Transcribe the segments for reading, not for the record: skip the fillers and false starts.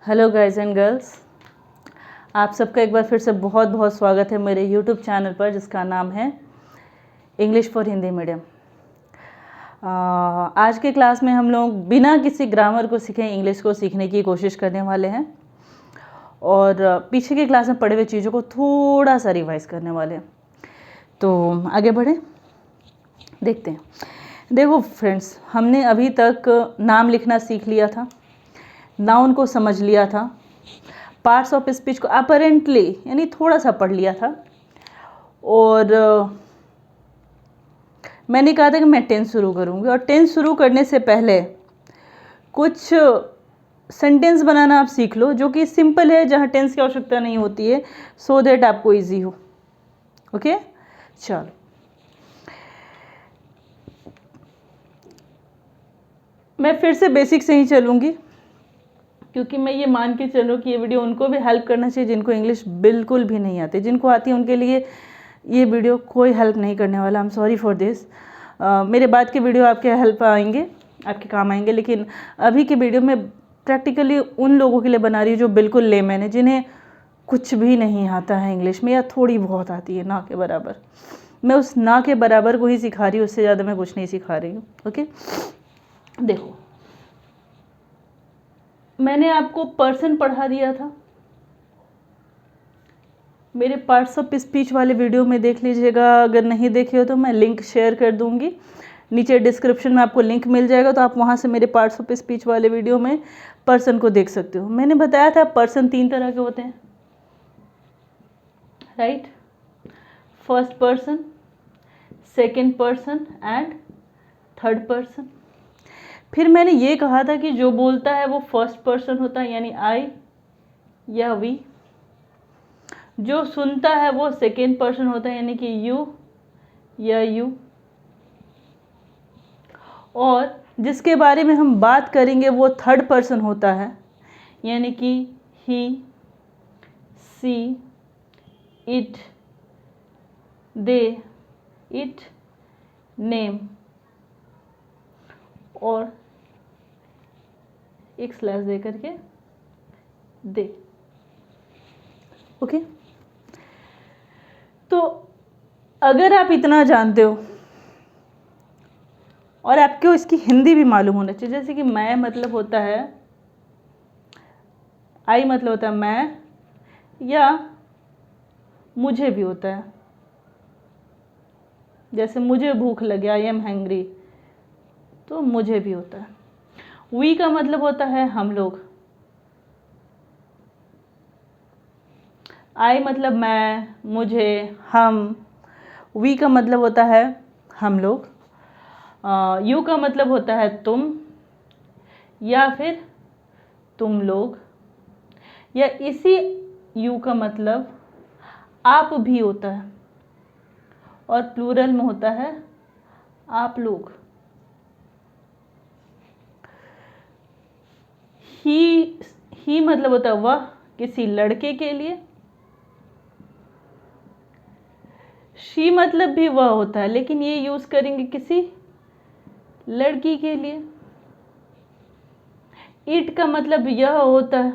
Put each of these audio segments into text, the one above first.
Hello guys and girls, आप सबका एक बार फिर से बहुत बहुत स्वागत है मेरे यूट्यूब चैनल पर जिसका नाम है इंग्लिश फॉर हिंदी मीडियम। आज के क्लास में हम लोग बिना किसी ग्रामर को सीखे इंग्लिश को सीखने की कोशिश करने वाले हैं और पीछे की क्लास में पढ़े हुए चीज़ों को थोड़ा सा रिवाइज करने वाले हैं। तो आगे बढ़ें, देखते हैं। देखो फ्रेंड्स, हमने अभी तक नाम लिखना सीख लिया था, नाउन को समझ लिया था, पार्ट्स ऑफ स्पीच को अपरेंटली यानी थोड़ा सा पढ़ लिया था और मैंने कहा था कि मैं टेंस शुरू करूँगी और टेंस शुरू करने से पहले कुछ सेंटेंस बनाना आप सीख लो जो कि सिंपल है, जहाँ टेंस की आवश्यकता नहीं होती है, सो दैट आपको इजी हो। ओके, चलो मैं फिर से बेसिक से ही चलूँगी क्योंकि मैं ये मान के चलूँ कि ये वीडियो उनको भी हेल्प करना चाहिए जिनको इंग्लिश बिल्कुल भी नहीं आती। जिनको आती है उनके लिए ये वीडियो कोई हेल्प नहीं करने वाला। I am sorry for this. मेरे बाद के वीडियो आपके हेल्प आएंगे, आपके काम आएंगे, लेकिन अभी के वीडियो में प्रैक्टिकली उन लोगों के लिए बना रही हूँ जो बिल्कुल लेमैन है, जिन्हें कुछ भी नहीं आता है इंग्लिश में या थोड़ी बहुत आती है, ना के बराबर। मैं उस ना के बराबर को ही सिखा रही हूँ, उससे ज़्यादा मैं कुछ नहीं सिखा रही हूँ। ओके, देखो मैंने आपको पर्सन पढ़ा दिया था, मेरे पार्ट्स ऑफ स्पीच वाले वीडियो में देख लीजिएगा। अगर नहीं देखे हो तो मैं लिंक शेयर कर दूंगी, नीचे डिस्क्रिप्शन में आपको लिंक मिल जाएगा, तो आप वहाँ से मेरे पार्ट्स ऑफ स्पीच वाले वीडियो में पर्सन को देख सकते हो। मैंने बताया था पर्सन 3 तरह के होते हैं, right? First person, second person and third person. फिर मैंने ये कहा था कि जो बोलता है वो फर्स्ट पर्सन होता है यानी आई या वी, जो सुनता है वो सेकेंड पर्सन होता है यानी कि यू या यू, और जिसके बारे में हम बात करेंगे वो थर्ड पर्सन होता है यानी कि ही, she, it, they, it, name और एक स्लैश दे करके दे। ओके, तो अगर आप इतना जानते हो और आपको इसकी हिंदी भी मालूम होना चाहिए, जैसे कि मैं मतलब होता है, आई मतलब होता है मैं, या मुझे भी होता है, जैसे मुझे भूख लगी, आई एम हैंग्री, तो मुझे भी होता है। वी का मतलब होता है हम लोग, आई मतलब मैं, मुझे, हम, वी का मतलब होता है हम लोग, यू का मतलब होता है तुम या फिर तुम लोग, या इसी यू का मतलब आप भी होता है और प्लूरल में होता है आप लोग। ही मतलब होता है वह किसी लड़के के लिए, शी मतलब भी वह होता है लेकिन ये यूज करेंगे किसी लड़की के लिए। इट का मतलब यह होता है,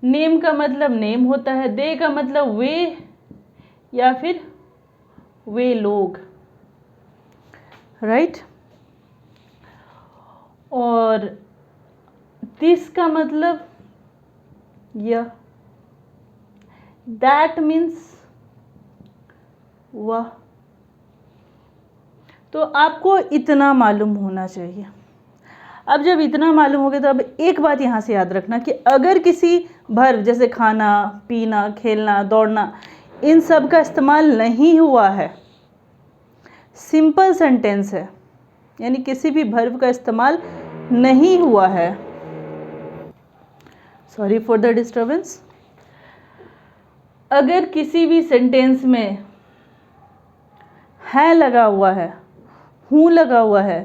नेम का मतलब नेम होता है, दे का मतलब वे या फिर वे लोग, राइट? और दिस का मतलब यह, दैट मीन्स वह। तो आपको इतना मालूम होना चाहिए। अब जब इतना मालूम हो गया तो अब एक बात यहाँ से याद रखना कि अगर किसी वर्ब जैसे खाना, पीना, खेलना, दौड़ना, इन सब का इस्तेमाल नहीं हुआ है, सिंपल सेंटेंस है यानी किसी भी वर्ब का इस्तेमाल नहीं हुआ है, सॉरी फॉर द डिस्टर्बेंस, अगर किसी भी सेंटेंस में है लगा हुआ है, हूँ लगा हुआ है,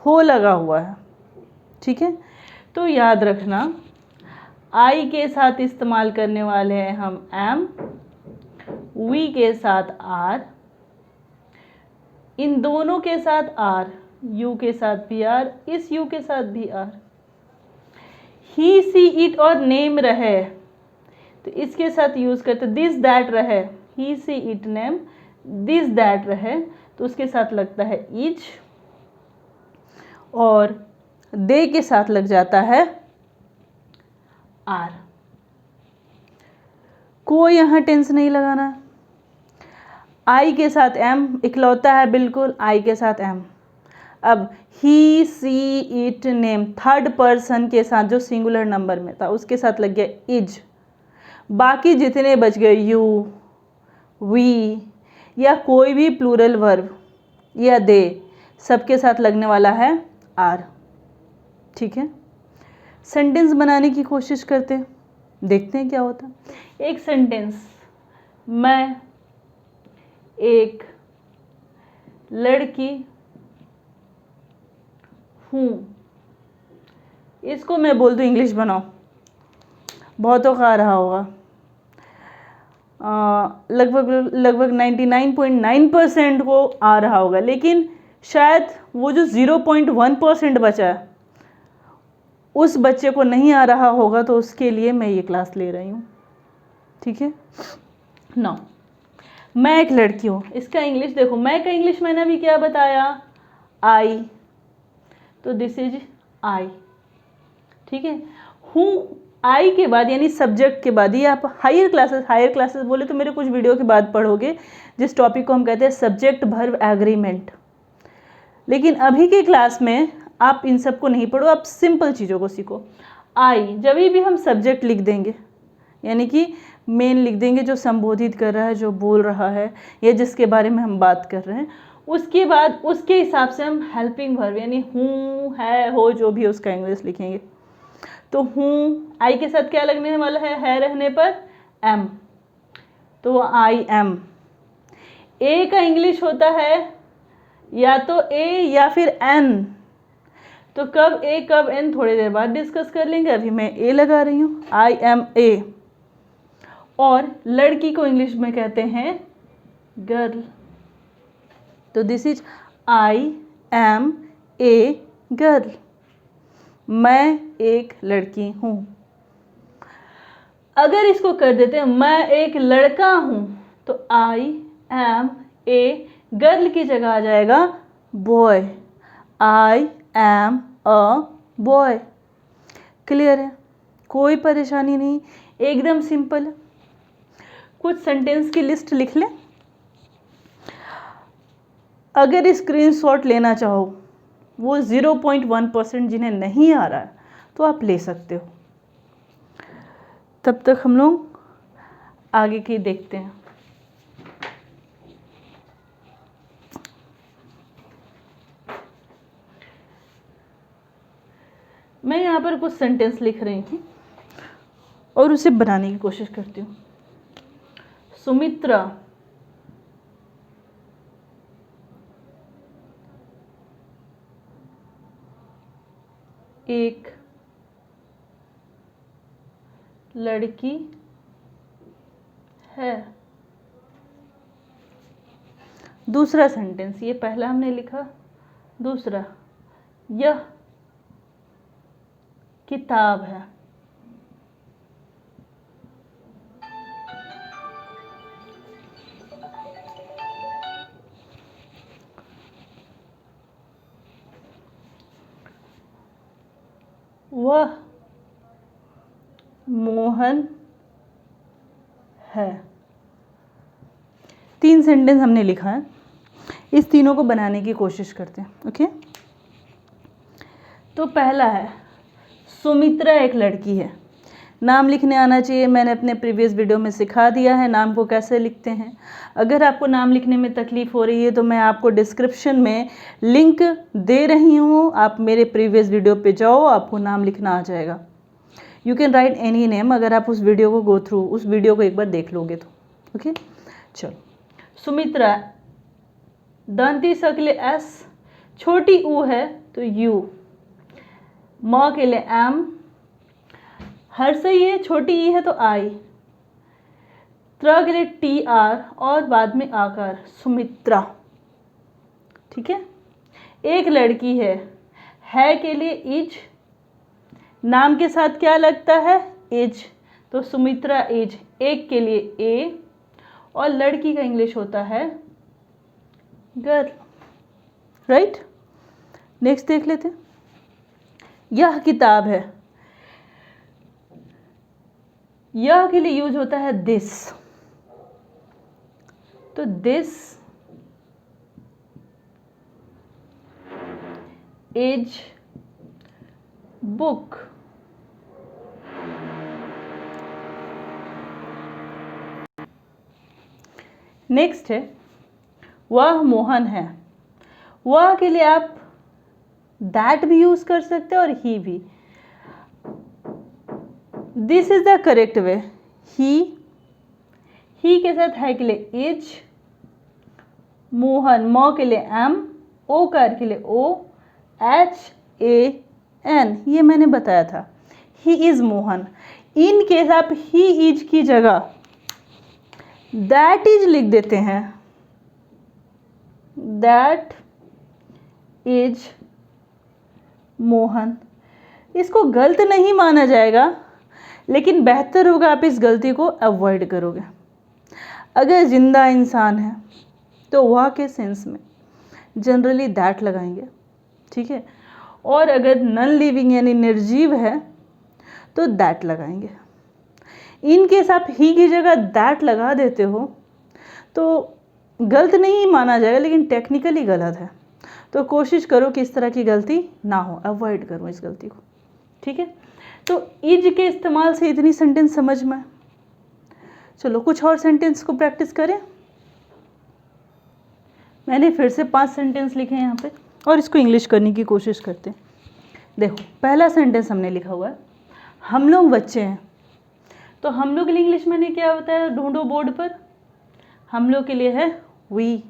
हो लगा हुआ है, ठीक है, तो याद रखना आई के साथ इस्तेमाल करने वाले हैं हम एम, वी के साथ आर, इन दोनों के साथ आर, यू के साथ भी आर, इस यू के साथ भी आर। ही सी इट और नेम रहे तो इसके साथ यूज करते दिस दैट रहे, he she it name, this that रहे तो उसके साथ लगता है इज, और दे के साथ लग जाता है आर। कोई यहाँ टेंस नहीं लगाना। आई के साथ एम इकलौता है बिल्कुल, आई के साथ एम। अब he she it name third person के साथ जो सिंगुलर नंबर में था उसके साथ लग गया इज। बाकी जितने बच गए यू, वी या कोई भी प्लूरल वर्ब या दे, सबके साथ लगने वाला है आर। ठीक है, सेंटेंस बनाने की कोशिश करते हैं, देखते हैं क्या होता है। एक सेंटेंस, मैं एक लड़की हूँ, इसको मैं बोल दूँ इंग्लिश बनाओ, बहुतों का आ रहा होगा, लगभग 99.9% को आ रहा होगा, लेकिन शायद वो जो 0.1% बचा है उस बच्चे को नहीं आ रहा होगा, तो उसके लिए मैं ये क्लास ले रही हूँ। ठीक है, नाउ मैं एक लड़की हूँ, इसका इंग्लिश देखो, मैं का इंग्लिश मैंने अभी क्या बताया, आई, तो दिस इज आई। ठीक है, हूँ आई के बाद यानी सब्जेक्ट के बाद, ये आप हायर क्लासेस बोले तो मेरे कुछ वीडियो के बाद पढ़ोगे, जिस टॉपिक को हम कहते हैं सब्जेक्ट वर्ब एग्रीमेंट। लेकिन अभी के क्लास में आप इन सब को नहीं पढ़ो, आप सिंपल चीज़ों को सीखो। आई, जब भी हम सब्जेक्ट लिख देंगे यानी कि मेन लिख देंगे जो संबोधित कर रहा है, जो बोल रहा है या जिसके बारे में हम बात कर रहे हैं, उसके बाद उसके हिसाब से हम हेल्पिंग वर्ब यानी हूँ, है, हो, जो भी उसका इंग्लिश लिखेंगे। तो हूँ आई के साथ क्या लगने वाला है रहने पर एम, तो आई एम। ए का इंग्लिश होता है या तो ए या फिर एन, तो कब ए कब एन थोड़ी देर बाद डिस्कस कर लेंगे, अभी मैं ए लगा रही हूँ, आई एम ए। और लड़की को इंग्लिश में कहते हैं गर्ल, तो this is I am a girl, मैं एक लड़की हूँ। अगर इसको कर देते हैं मैं एक लड़का हूँ, तो आई एम ए गर्ल की जगह आ जाएगा boy, I am a boy. Clear है, कोई परेशानी नहीं, एकदम सिंपल है। कुछ सेंटेंस की लिस्ट लिख लें, अगर स्क्रीनशॉट लेना चाहो, वो 0.1% जिन्हें नहीं आ रहा है तो आप ले सकते हो। तब तक हम लोग आगे की देखते हैं। मैं यहाँ पर कुछ सेंटेंस लिख रही थी और उसे बनाने की कोशिश करती हूँ। सुमित्रा एक लड़की है। दूसरा सेंटेंस, ये पहला हमने लिखा, दूसरा, यह किताब है। वह मोहन है। 3 सेंटेंस हमने लिखा है, इस तीनों को बनाने की कोशिश करते हैं। ओके, तो पहला है सुमित्रा एक लड़की है। नाम लिखने आना चाहिए, मैंने अपने प्रीवियस वीडियो में सिखा दिया है नाम को कैसे लिखते हैं। अगर आपको नाम लिखने में तकलीफ हो रही है तो मैं आपको डिस्क्रिप्शन में लिंक दे रही हूँ, आप मेरे प्रीवियस वीडियो पे जाओ, आपको नाम लिखना आ जाएगा। You can write any name, अगर आप उस वीडियो को गो थ्रू, उस वीडियो को एक बार देख लोगे तो। ओके, चलो, सुमित्रा, दंती स के लिए एस, छोटी ऊ है तो यू, म के लिए एम, हर सही है, छोटी ई है तो आई, त्र के लिए टी आर और बाद में आकार, सुमित्रा। ठीक है, एक लड़की है के लिए इज, नाम के साथ क्या लगता है? एज। तो सुमित्रा एज, एक के लिए ए, और लड़की का इंग्लिश होता है गर्ल, राइट। नेक्स्ट देख लेते हैं। यह किताब है, यह के लिए यूज होता है दिस। तो दिस इज बुक। नेक्स्ट है वह मोहन है। वह के लिए आप दैट भी यूज कर सकते हैं और ही भी। This is the correct way. He के साथ है के लिए इज, मोहन मो के लिए एम, ओ कार के लिए ओ, एच ए एन, ये मैंने बताया था। He is Mohan. In case आप ही इज की जगह दैट इज लिख देते हैं, दैट इज मोहन। इसको गलत नहीं माना जाएगा, लेकिन बेहतर होगा आप इस गलती को अवॉइड करोगे। अगर जिंदा इंसान है तो वह के सेंस में जनरली दैट लगाएंगे, ठीक है। और अगर नॉन लिविंग यानी निर्जीव है तो दैट लगाएंगे। इन केस आप ही की जगह दैट लगा देते हो तो गलत नहीं माना जाएगा, लेकिन टेक्निकली गलत है। तो कोशिश करो कि इस तरह की गलती ना हो, अवॉइड करो इस गलती को, ठीक है। तो इज के इस्तेमाल से इतनी सेंटेंस समझ में। चलो कुछ और सेंटेंस को प्रैक्टिस करें। मैंने फिर से 5 सेंटेंस लिखे हैं यहाँ पे, और इसको इंग्लिश करने की कोशिश करते हैं। देखो पहला सेंटेंस हमने लिखा हुआ है हम लोग बच्चे हैं। तो हम लोग के लिए इंग्लिश में क्या होता है, ढूंढो बोर्ड पर। हम लोग के लिए है वी,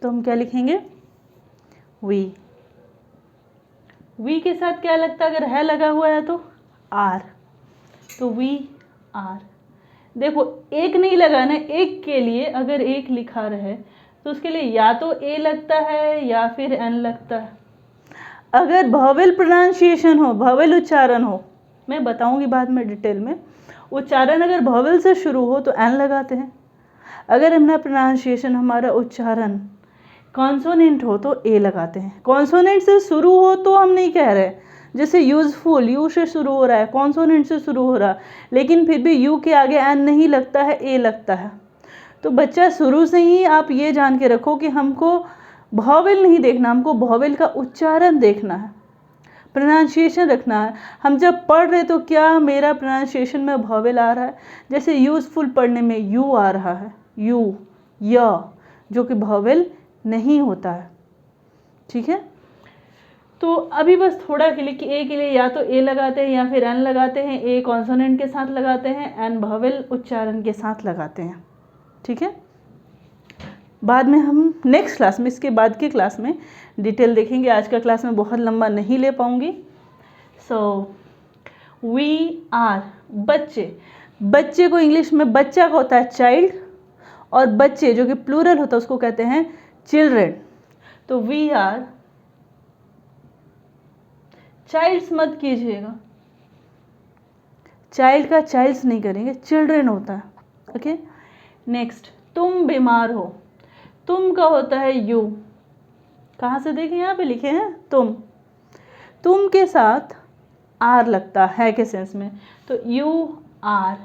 तो हम क्या लिखेंगे, वी। वी के साथ क्या लगता है, अगर है लगा हुआ है तो आर, तो वी आर। देखो एक नहीं लगाना, एक के लिए अगर एक लिखा रहे तो उसके लिए या तो ए लगता है या फिर एन लगता है। अगर भवेल प्रोनाउंसिएशन हो, भवेल उच्चारण हो, मैं बताऊंगी बाद में डिटेल में, उच्चारण अगर भवेल से शुरू हो तो एन लगाते हैं। अगर हमारा प्रोनाउंसिएशन, हमारा उच्चारण कॉन्सोनेंट हो तो ए लगाते हैं। कॉन्सोनेंट से शुरू हो तो हम नहीं कह रहे, जैसे यूजफुल यू से शुरू हो रहा है, कॉन्सोनेंट से शुरू हो रहा है, लेकिन फिर भी यू के आगे एन नहीं लगता है, ए लगता है। तो बच्चा शुरू से ही आप ये जान के रखो कि हमको भवेल नहीं देखना, हमको भवेल का उच्चारण देखना है, प्रोनाउंसिएशन रखना है। हम जब पढ़ रहे तो क्या मेरा प्रोनाउंसिएशन में भवेल आ रहा है, जैसे यूजफुल पढ़ने में यू आ रहा है, यू, य, जो कि भवेल नहीं होता है, ठीक है। तो अभी बस थोड़ा के लिए कि ए के लिए या तो ए लगाते हैं या फिर एन लगाते हैं। ए कॉन्सोनेंट के साथ लगाते हैं, एन भवेल उच्चारण के साथ लगाते हैं, ठीक है। बाद में हम नेक्स्ट क्लास में, इसके बाद की क्लास में डिटेल देखेंगे। आज का क्लास में बहुत लंबा नहीं ले पाऊंगी। सो वी आर, बच्चे। बच्चे को इंग्लिश में बच्चा का होता है चाइल्ड, और बच्चे जो कि प्लूरल होता है उसको कहते हैं चिल्ड्रेन। तो वी आर, चाइल्ड्स मत कीजिएगा, चाइल्ड का चाइल्ड्स नहीं करेंगे, चिल्ड्रेन होता है, ओके। नेक्स्ट, तुम बीमार हो। तुम का होता है यू, कहाँ से देखें, यहाँ पे लिखे हैं तुम। तुम के साथ आर लगता है के सेंस में, तो यू आर।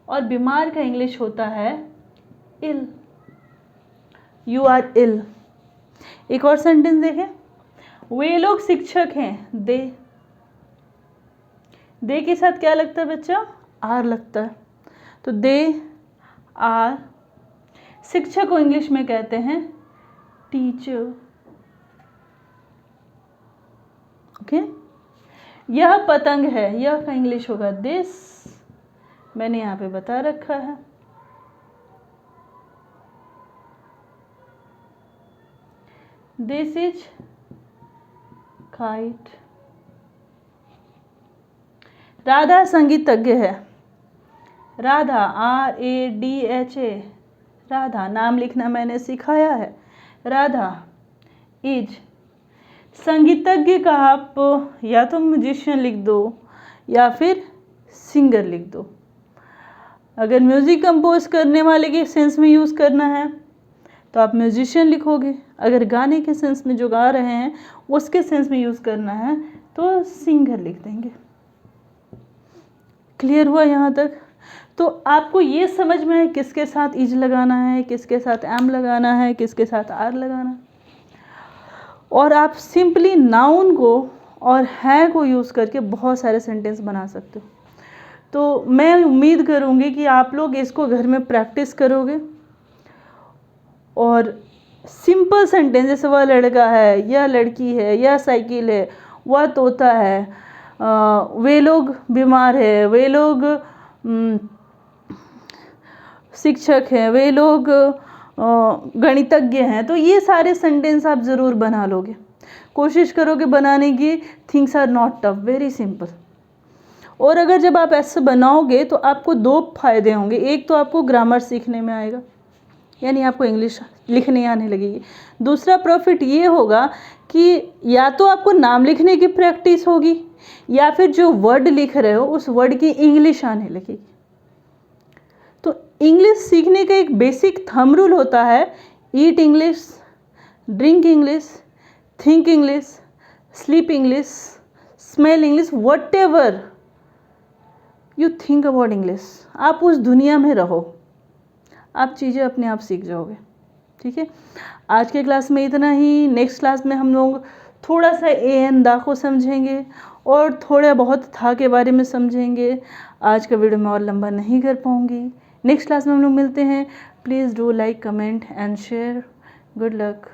और बीमार का इंग्लिश होता है इल, यू आर इल। एक और सेंटेंस देखें, वे लोग शिक्षक हैं, दे के साथ क्या लगता है बच्चा, आर लगता है, तो दे आर। शिक्षक को इंग्लिश में कहते हैं टीचर, ओके। यह पतंग है, यह का इंग्लिश होगा दिस, मैंने यहाँ पे बता रखा है। This is kite. राधा संगीतज्ञ है, राधा RADHA, राधा नाम लिखना मैंने सिखाया है। राधा इज संगीतज्ञ का आप या तो म्यूजिशियन लिख दो या फिर सिंगर लिख दो। अगर म्यूज़िक कंपोज करने वाले के सेंस में यूज़ करना है तो आप म्यूजिशियन लिखोगे, अगर गाने के सेंस में जो गा रहे हैं उसके सेंस में यूज़ करना है तो सिंगर लिख देंगे। क्लियर हुआ यहाँ तक? तो आपको ये समझ में है किसके साथ इज लगाना है, किसके साथ एम लगाना है, किसके साथ आर लगाना है। और आप सिंपली नाउन को और है को यूज़ करके बहुत सारे सेंटेंस बना सकते हो। तो मैं उम्मीद करूँगी कि आप लोग इसको घर में प्रैक्टिस करोगे और सिंपल सेंटेंस जैसे वह लड़का है, यह लड़की है, यह साइकिल है, वह तोता है, वे लोग बीमार है, वे लोग शिक्षक हैं, वे लोग गणितज्ञ हैं। तो ये सारे सेंटेंस आप ज़रूर बना लोगे, कोशिश करोगे बनाने की। Things are not tough, very simple. और अगर जब आप ऐसे बनाओगे तो आपको दो फायदे होंगे। एक तो आपको ग्रामर सीखने में आएगा, यानी आपको इंग्लिश लिखने आने लगेगी। दूसरा प्रॉफिट ये होगा कि या तो आपको नाम लिखने की प्रैक्टिस होगी या फिर जो वर्ड लिख रहे हो उस वर्ड की इंग्लिश आने लगेगी। तो इंग्लिश सीखने का एक बेसिक थंब रूल होता है, eat English, drink English, think English, sleep English, smell English, whatever you think about English. आप उस दुनिया में रहो, आप चीज़ें अपने आप सीख जाओगे। ठीक है, आज के क्लास में इतना ही। नेक्स्ट क्लास में हम लोग थोड़ा सा ए एन दा को समझेंगे और थोड़ा बहुत था के बारे में समझेंगे। आज का वीडियो मैं और लंबा नहीं कर पाऊँगी। नेक्स्ट क्लास में हम लोग मिलते हैं। Please do like, comment and share. Good luck.